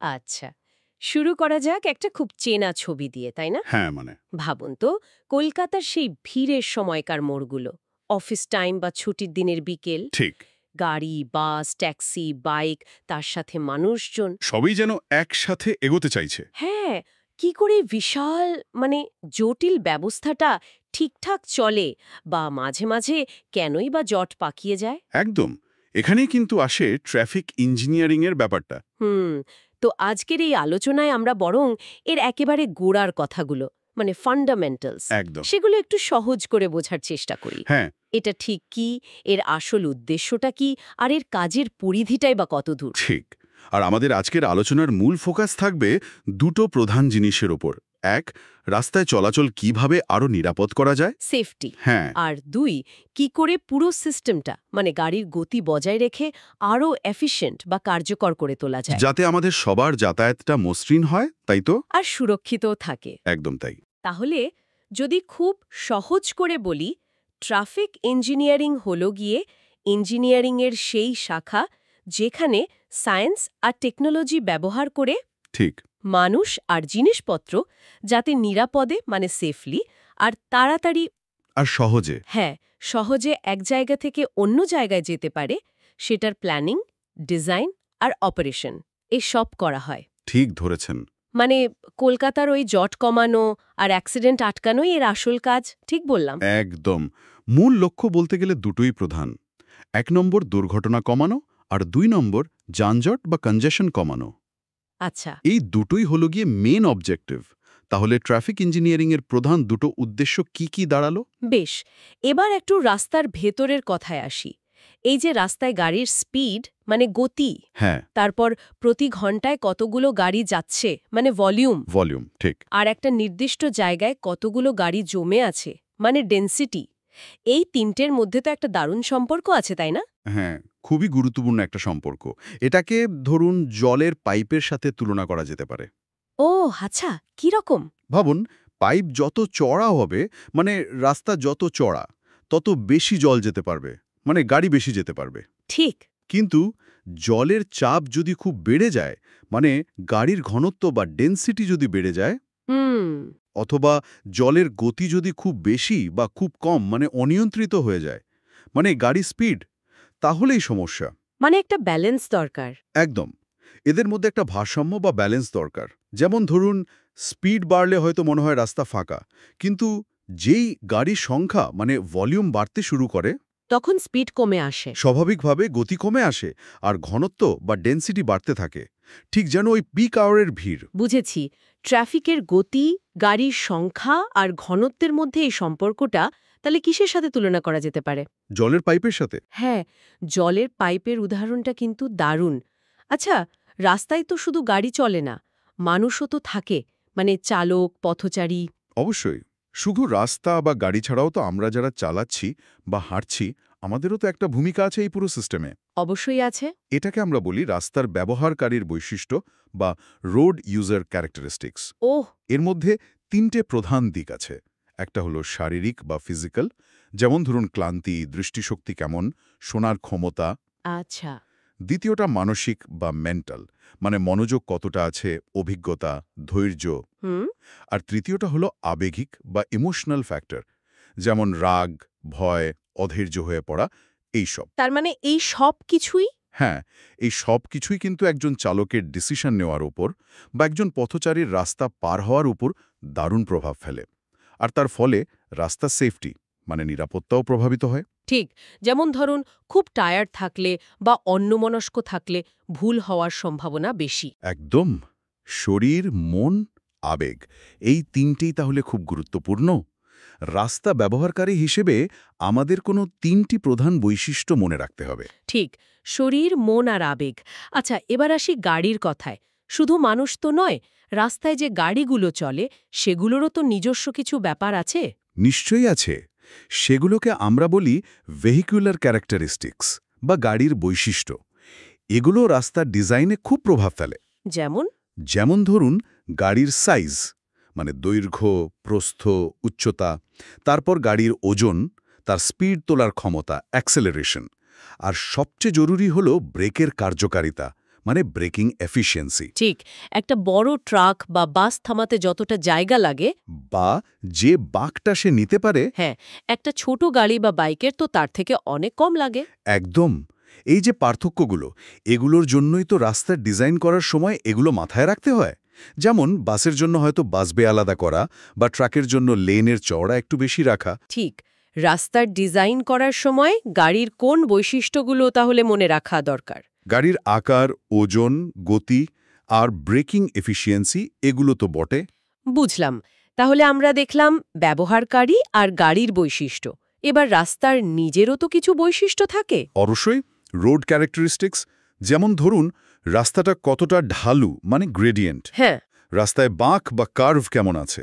আচ্ছা, শুরু করা যাক একটা খুব চেনা ছবি দিয়ে, তাই না? হ্যাঁ মানে ভাবুন তো, কলকাতার সেই ভিড়ের সময়কার মোড়গুলো, অফিস টাইম বা ছুটির দিনের বিকেল, ঠিক। গাড়ি, বাস, ট্যাক্সি, বাইক, তার সাথে মানুষজন। সবই যেন একসাথে এগোতে চাইছে। হ্যাঁ, কি করে বিশাল, মানে জটিল ব্যবস্থাটা ঠিকঠাক চলে, বা মাঝে মাঝে কেনই বা জট পাকিয়ে যায়? একদম। এখানেই কিন্তু আসে ট্রাফিক ইঞ্জিনিয়ারিং এর ব্যাপারটা। হুম। তো আজকের এই আলোচনায় আমরা বরং এর একেবারে গোড়ার কথাগুলো, মানে ফান্ডামেন্টালস, একদম। সেগুলো একটু সহজ করে বোঝার চেষ্টা করি। হ্যাঁ, এটা ঠিক কি, এর আসল উদ্দেশ্যটা কি, আর এর কাজের পরিধিটাই বা কতদূর? ঠিক। আর আমাদের আজকের আলোচনার মূল ফোকাস থাকবে দুটো প্রধান জিনিসের ওপর। এক, রাস্তায় চলাচল কিভাবে আরো নিরাপদ করা যায়। সেফটি। হ্যাঁ, আর দুই, কি করে পুরো সিস্টেমটা, মানে গাড়ির গতি বজায় রেখে আরও এফিশিয়েন্ট বা কার্যকর করে তোলা যায়, যাতে আমাদের সবার যাতায়াতটা মসৃণ হয়, তাই তো? আর সুরক্ষিতও থাকে। একদম তাই। তাহলে যদি খুব সহজ করে বলি, ট্রাফিক ইঞ্জিনিয়ারিং হলো গিয়ে ইঞ্জিনিয়ারিংয়ের সেই শাখা যেখানে সায়েন্স আর টেকনোলজি ব্যবহার করে ঠিক। মানুষ আর জিনিসপত্র যাতে নিরাপদে, মানে সেফলি আর তাড়াতাড়ি, আর সহজে। হ্যাঁ, সহজে এক জায়গা থেকে অন্য জায়গায় যেতে পারে, সেটার প্ল্যানিং, ডিজাইন আর অপারেশন এসব করা হয়। ঠিক ধরেছেন। মানে কলকাতার ওই জট কমানো আর অ্যাক্সিডেন্ট আটকানোই এর আসল কাজ, ঠিক বললাম? একদম। মূল লক্ষ্য বলতে গেলে দুটোই প্রধান। ১ নম্বর দুর্ঘটনা কমানো, আর ২ নম্বর যানজট বা কনজেশন কমানো। আচ্ছা, এই দুটোই হলো গিয়ে মেন অবজেক্টিভ। তাহলে ট্রাফিক ইঞ্জিনিয়ারিং এর প্রধান দুটো উদ্দেশ্য কি কি দাঁড়ালো? বেশ। এবার একটু রাস্তার ভেতরের কথায় আসি। এই যে রাস্তায় গাড়ির স্পিড, মানে গতি, হ্যাঁ, তারপর প্রতি ঘন্টায় কতগুলো গাড়ি যাচ্ছে, মানে ভলিউম, ভলিউম, ঠিক। আর একটা নির্দিষ্ট জায়গায় কতগুলো গাড়ি জমে আছে, মানে ডেনসিটি, এই তিনটের মধ্যে তো একটা দারুণ সম্পর্ক আছে, তাই না? হ্যাঁ, খুবই গুরুত্বপূর্ণ একটা সম্পর্ক। এটাকে ধরুন জলের পাইপের সাথে তুলনা করা যেতে পারে। ও আচ্ছা, কি রকম? ভাবুন, পাইপ যত চড়া হবে, মানে রাস্তা যত চড়া, তত বেশি জল যেতে পারবে, মানে গাড়ি বেশি যেতে পারবে। ঠিক। কিন্তু জলের চাপ যদি খুব বেড়ে যায়, মানে গাড়ির ঘনত্ব বা ডেনসিটি যদি বেড়ে যায়, হুম। অথবা জলের গতি যদি খুব বেশি বা খুব কম, মানে অনিয়ন্ত্রিত হয়ে যায়, মানে গাড়ি স্পিড, তাহলেই সমস্যা। মানে একটা ব্যালেন্স দরকার। একদম। এদের মধ্যে একটা ভারসাম্য বা ব্যালেন্স দরকার। যেমন ধরুন, স্পিড বাড়লে হয়তো মনে হয় রাস্তা ফাঁকা, কিন্তু যেই গাড়ির সংখ্যা, মানে ভলিউম বাড়তে শুরু করে, তখন স্পিড কমে আসে। স্বাভাবিকভাবে গতি কমে আসে আর ঘনত্ব বা ডেনসিটি বাড়তে থাকে। ঠিক যেন ওই পিক আওয়ারের ভিড়। বুঝেছি। ট্রাফিকের গতি, গাড়ির সংখ্যা আর ঘনত্বের মধ্যে এই সম্পর্কটা তাহলে কিসের সাথে তুলনা করা যেতে পারে? জলের পাইপের সাথে। হ্যাঁ, জলের পাইপের উদাহরণটা কিন্তু দারুণ। আচ্ছা, রাস্তায় তো শুধু গাড়ি চলে না, মানুষও তো থাকে, মানে চালক, পথচারী। অবশ্যই। শুধু রাস্তা বা গাড়ি ছাড়াও তো আমরা যারা চালাচ্ছি বা হাঁটছি, আমাদেরও তো একটা ভূমিকা আছে এই পুরো সিস্টেমে। অবশ্যই আছে। এটাকে আমরা বলি রাস্তার ব্যবহারকারীর বৈশিষ্ট্য বা রোড ইউজার ক্যারেক্টারিস্টিক্স। ওহ। এর মধ্যে ৩টে প্রধান দিক আছে। একটা হলো শারীরিক বা ফিজিক্যাল, যেমন ধরুন ক্লান্তি, দৃষ্টিশক্তি কেমন, শোনার ক্ষমতা। আচ্ছা। দ্বিতীয়টা মানসিক বা মেন্টাল, মানে মনোযোগ কতটা আছে, অভিজ্ঞতা, ধৈর্য। হুম। আর তৃতীয়টা হলো আবেগিক বা ইমোশনাল ফ্যাক্টর, যেমন রাগ, ভয়, অধৈর্য হয়ে পড়া, এইসব। তার মানে এই সব কিছুই। হ্যাঁ, এই সব কিছুই কিন্তু একজন চালকের ডিসিশন নেওয়ার উপর বা একজন পথচারীর রাস্তা পার হওয়ার উপর দারুণ প্রভাব ফেলে। আর তার ফলে রাস্তা সেফটি, মানে নিরাপত্তাও প্রভাবিত হয়। ঠিক। যেমন ধরুন, খুব টায়ার্ড থাকলে বা অন্যমনস্ক থাকলে ভুল হওয়ার সম্ভাবনা বেশি। একদম। শরীর, মন, আবেগ, এই তিনটেই তাহলে খুব গুরুত্বপূর্ণ। রাস্তা ব্যবহারকারী হিসেবে আমাদের কোনো তিনটি প্রধান বৈশিষ্ট্য মনে রাখতে হবে। ঠিক। শরীর, মন আর আবেগ। আচ্ছা, এবার আসি গাড়ির কথায়। শুধু মানুষ তো নয়, রাস্তায় যে গাড়িগুলো চলে সেগুলোরও তো নিজস্ব কিছু ব্যাপার আছে। নিশ্চয়ই আছে। সেগুলোকে আমরা বলি ভেহিকুলার ক্যারেক্টারিস্টিক্স বা গাড়ির বৈশিষ্ট্য। এগুলো রাস্তার ডিজাইনে খুব প্রভাব ফেলে। যেমন? যেমন ধরুন, গাড়ির সাইজ, মানে দৈর্ঘ্য, প্রস্থ, উচ্চতা, তারপর গাড়ির ওজন, তার স্পিড তোলার ক্ষমতা, অ্যাক্সেলারেশন, আর সবচেয়ে জরুরি হলো ব্রেকের কার্যকারিতা, মানে ব্রেকিং এফিসিয়েন্সি, ঠিক, একটা বড় ট্রাক বা বাস থামাতে যতটা জায়গা লাগে, বা যে বাঁকটা সে নিতে পারে, হ্যাঁ, একটা ছোট গাড়ি বা বাইকের তো তার থেকে অনেক কম লাগে। একদম। এই যে পার্থক্যগুলো, এগুলোর জন্যই তো রাস্তার ডিজাইন করার সময় এগুলো মাথায় রাখতে হয়। যেমন বাসের জন্য হয়তো বাস বে আলাদা করা, বা ট্রাকের জন্য লেনের চওড়া একটু বেশি রাখা। ঠিক, রাস্তার ডিজাইন করার সময় গাড়ির কোন বৈশিষ্ট্যগুলো তাহলে মনে রাখা দরকার? গাড়ির আকার, ওজন, গতি আর ব্রেকিং এফিসিয়েন্সি এগুলো তো বটে। বুঝলাম। তাহলে আমরা দেখলাম ব্যবহারকারী আর গাড়ির বৈশিষ্ট্য। এবার রাস্তার নিজেরও তো কিছু বৈশিষ্ট্য থাকে। অবশ্যই রোড ক্যারেক্টারিস্টিক্স, যেমন ধরুন রাস্তাটা কতটা ঢালু মানে গ্রেডিয়েন্ট, হ্যাঁ, রাস্তায় বাঁক বা কার্ভ কেমন আছে,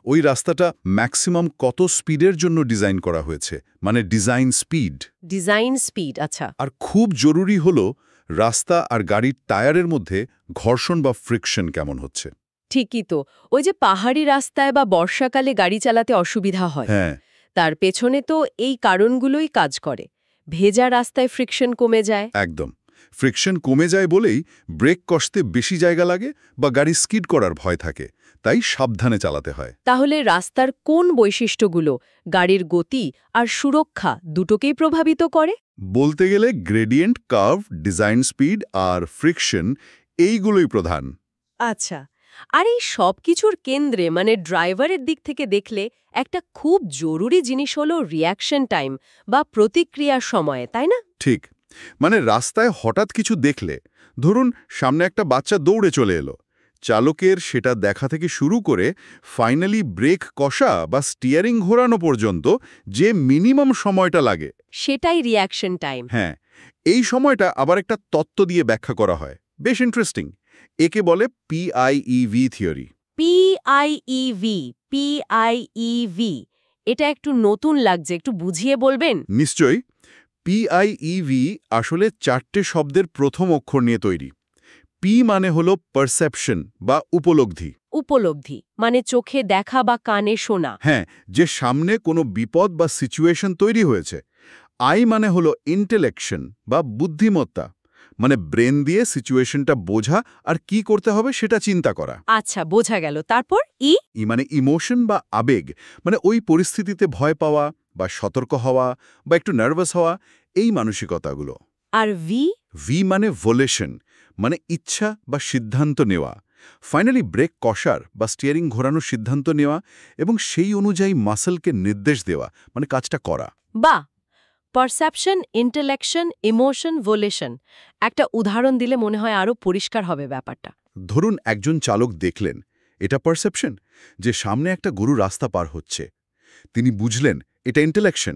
ওই রাস্তাটা ম্যাক্সিমাম কত স্পিডের জন্য ডিজাইন করা হয়েছে মানে ডিজাইন স্পিড। ডিজাইন স্পিড, আচ্ছা। আর খুব জরুরি হলো রাস্তা আর গাড়ির টায়ারের মধ্যে ঘর্ষণ বা ফ্রিকশন কেমন হচ্ছে। ঠিকই তো, ওই যে পাহাড়ি রাস্তায় বা বর্ষাকালে গাড়ি চালাতে অসুবিধা হয়, হ্যাঁ, তার পেছনে তো এই কারণগুলোই কাজ করে। ভেজা রাস্তায় ফ্রিকশন কমে যায়। একদম। ফ্রিকশন কমে যায় বলেই ব্রেক কষতে বেশি জায়গা লাগে বা গাড়ি স্কিড করার ভয় থাকে, তাই সাবধানে চালাতে হয়। তাহলে রাস্তার কোন বৈশিষ্ট্যগুলো গাড়ির গতি আর সুরক্ষা দুটোকেই প্রভাবিত করে? বলতে গেলে গ্রেডিয়েন্ট, কার্ভ, ডিজাইন স্পিড আর ফ্রিকশন এইগুলোই প্রধান। আচ্ছা, আর এই সব কিছুর কেন্দ্রে মানে ড্রাইভারের দিক থেকে দেখলে একটা খুব জরুরি জিনিস হলো রিঅ্যাকশন টাইম বা প্রতিক্রিয়ার সময়, তাই না? ঠিক, মানে রাস্তায় হঠাৎ কিছু দেখলে, ধরুন সামনে একটা বাচ্চা দৌড়ে চলে এলো, চালকের সেটা দেখা থেকে শুরু করে ফাইনালি ব্রেক কষা বা স্টিয়ারিং ঘোরানো পর্যন্ত যে মিনিমাম সময়টা লাগে, সেটাই রিঅ্যাকশন টাইম। হ্যাঁ, এই সময়টা আবার একটা তত্ত্ব দিয়ে ব্যাখ্যা করা হয়, বেশ ইন্টারেস্টিং। একে বলে পিআইইভি থিওরি। পিআইইভি, পিআইইভি, এটা একটু নতুন লাগছে, একটু বুঝিয়ে বলবেন? নিশ্চয়ই। পিআইইভি আসলে 4টে শব্দের প্রথম অক্ষর নিয়ে তৈরি। পি মানে হলো পারসেপশন বা উপলব্ধি। উপলব্ধি মানে চোখে দেখা বা কানে শোনা। হ্যাঁ, যে সামনে কোনো বিপদ বা সিচুয়েশন তৈরি হয়েছে। আই মানে হলো ইন্টেলেকশন বা বুদ্ধিমত্তা, মানে ব্রেন দিয়ে সিচুয়েশনটা বোঝা আর কি করতে হবে সেটা চিন্তা করা। আচ্ছা, বোঝা গেল। তারপর ই? ই মানে ইমোশন বা আবেগ, মানে ওই পরিস্থিতিতে ভয় পাওয়া বা সতর্ক হওয়া বা একটু নার্ভাস হওয়া, এই মানসিকতাগুলো। আর ভি? ভি মানে ভোলেশন, মানে ইচ্ছা বা সিদ্ধান্ত নেওয়া। ফাইনালি ব্রেক কষার বা স্টিয়ারিং ঘোরানোর সিদ্ধান্ত নেওয়া এবং সেই অনুযায়ী মাসলকে নির্দেশ দেওয়া, মানে কাজটা করা। বা পারসেপশন, ইন্টেলেকশন, ইমোশন, ভোলেশন। একটা উদাহরণ দিলে মনে হয় আরো পরিষ্কার হবে ব্যাপারটা। ধরুন একজন চালক দেখলেন, এটা পারসেপশন, যে সামনে একটা গরু রাস্তা পার হচ্ছে। তিনি বুঝলেন, এটা ইন্টেলেকশন,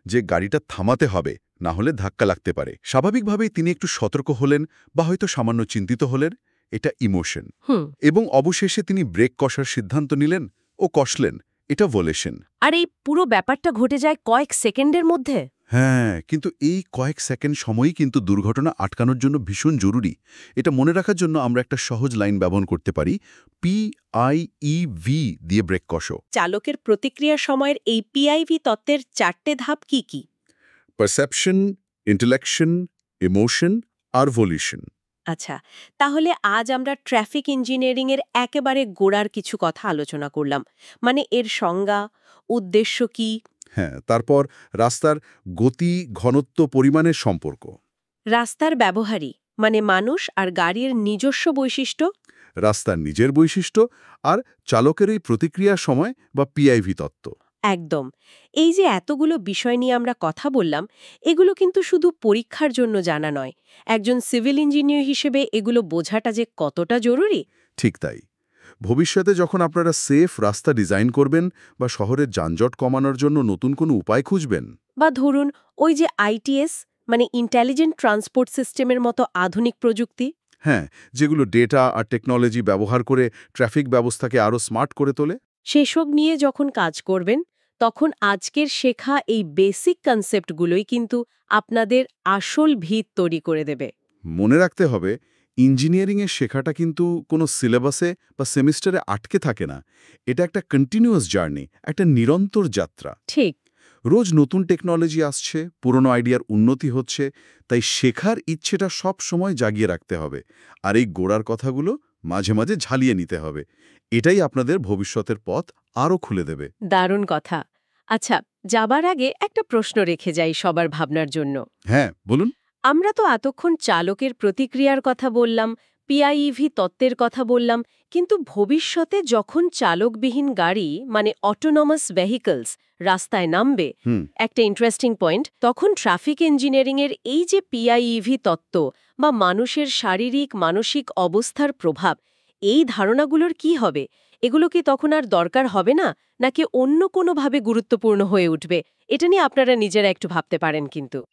যে গাড়িটা থামাতে হবে, না হলে ধাক্কা লাগতে পারে। স্বাভাবিকভাবেই তিনি একটু সতর্ক হলেন বা হয়তো সামান্য চিন্তিত হলেন, এটা ইমোশন। হুম। এবং অবশেষে তিনি ব্রেক কষার সিদ্ধান্ত নিলেন ও কষলেন, এটা ভোলেশন। আর এই পুরো ব্যাপারটা ঘটে যায় কয়েক সেকেন্ডের মধ্যে। হ্যাঁ, কিন্তু এই কয়েক সেকেন্ড সময়ই কিন্তু দুর্ঘটনা আটকানোর জন্য ভীষণ জরুরি। এটা মনে রাখার জন্য আমরা একটা সহজ লাইন ব্যবহার করতে পারি, পিআইইভি দিয়ে ব্রেক কষো। চালকের প্রতিক্রিয়ার সময়ের এই পিআইভি তত্ত্বের 4টে ধাপ কি কি? পারসেপশন, ইন্টেলেকশন, ইমোশন আর ভোলিশন। আচ্ছা, তাহলে আজ আমরা ট্রাফিক ইঞ্জিনিয়ারিং এর একেবারে গোড়ার কিছু কথা আলোচনা করলাম। মানে এর সংজ্ঞা, উদ্দেশ্য কি, হ্যাঁ, তারপর রাস্তার গতি, ঘনত্ব, পরিমাণের সম্পর্ক, রাস্তার ব্যবহারী মানে মানুষ আর গাড়ির নিজস্ব বৈশিষ্ট্য, রাস্তার নিজের বৈশিষ্ট্য আর চালকের এই প্রতিক্রিয়ার সময় বা পিআইভি তত্ত্ব। একদম। এই যে এতগুলো বিষয় নিয়ে আমরা কথা বললাম, এগুলো কিন্তু শুধু পরীক্ষার জন্য জানা নয়। একজন সিভিল ইঞ্জিনিয়ার হিসেবে এগুলো বোঝাটা যে কতটা জরুরি। ঠিক তাই। ভবিষ্যতে যখন আপনারা সেফ রাস্তা ডিজাইন করবেন বা শহরের যানজট কমানোর জন্য নতুন কোনো উপায় খুঁজবেন, বা ধরুন ওই যে আইটিএস মানে ইন্টেলিজেন্ট ট্রান্সপোর্ট সিস্টেমের মতো আধুনিক প্রযুক্তি, হ্যাঁ, যেগুলো ডেটা আর টেকনোলজি ব্যবহার করে ট্রাফিক ব্যবস্থাকে আরও স্মার্ট করে তোলে, সেসব নিয়ে যখন কাজ করবেন, তখন আজকের শেখা এই বেসিক কনসেপ্টগুলোই কিন্তু আপনাদের আসল ভিত তৈরি করে দেবে। মনে রাখতে হবে ইঞ্জিনিয়ারিংয়ের শেখাটা কিন্তু কোনো সিলেবাসে বা সেমিস্টারে আটকে থাকে না। এটা একটা কন্টিনিউয়াস জার্নি, একটা নিরন্তর যাত্রা। ঠিক। রোজ নতুন টেকনোলজি আসছে, পুরনো আইডিয়ার উন্নতি হচ্ছে, তাই শেখার ইচ্ছেটা সব সময় জাগিয়ে রাখতে হবে। আর এই গোড়ার কথাগুলো মাঝে মাঝে ঝালিয়ে নিতে হবে। এটাই আপনাদের ভবিষ্যতের পথ আরও খুলে দেবে। দারুণ কথা। আচ্ছা, যাবার আগে একটা প্রশ্ন রেখে যাই সবার ভাবনার জন্য। হ্যাঁ, বলুন। আমরা তো এতক্ষণ চালকের প্রতিক্রিয়ার কথা বললাম, পিআইইভি তত্ত্বের কথা বললাম, কিন্তু ভবিষ্যতে যখন চালকবিহীন গাড়ি মানে অটোনমাস ভেহিকলস রাস্তায় নামবে, হুম। একটা ইন্টারেস্টিং পয়েন্ট, তখন ট্রাফিক ইঞ্জিনিয়ারিংয়ের এই যে পিআইইভি তত্ত্ব বা মানুষের শারীরিক মানসিক অবস্থার প্রভাব, এই ধারণাগুলোর কি হবে? এগুলো কি তখন আর দরকার হবে না, নাকি অন্য কোনোভাবে গুরুত্বপূর্ণ হয়ে উঠবে? এটা নিয়ে আপনারা নিজেরা একটু ভাবতে পারেন কিন্তু।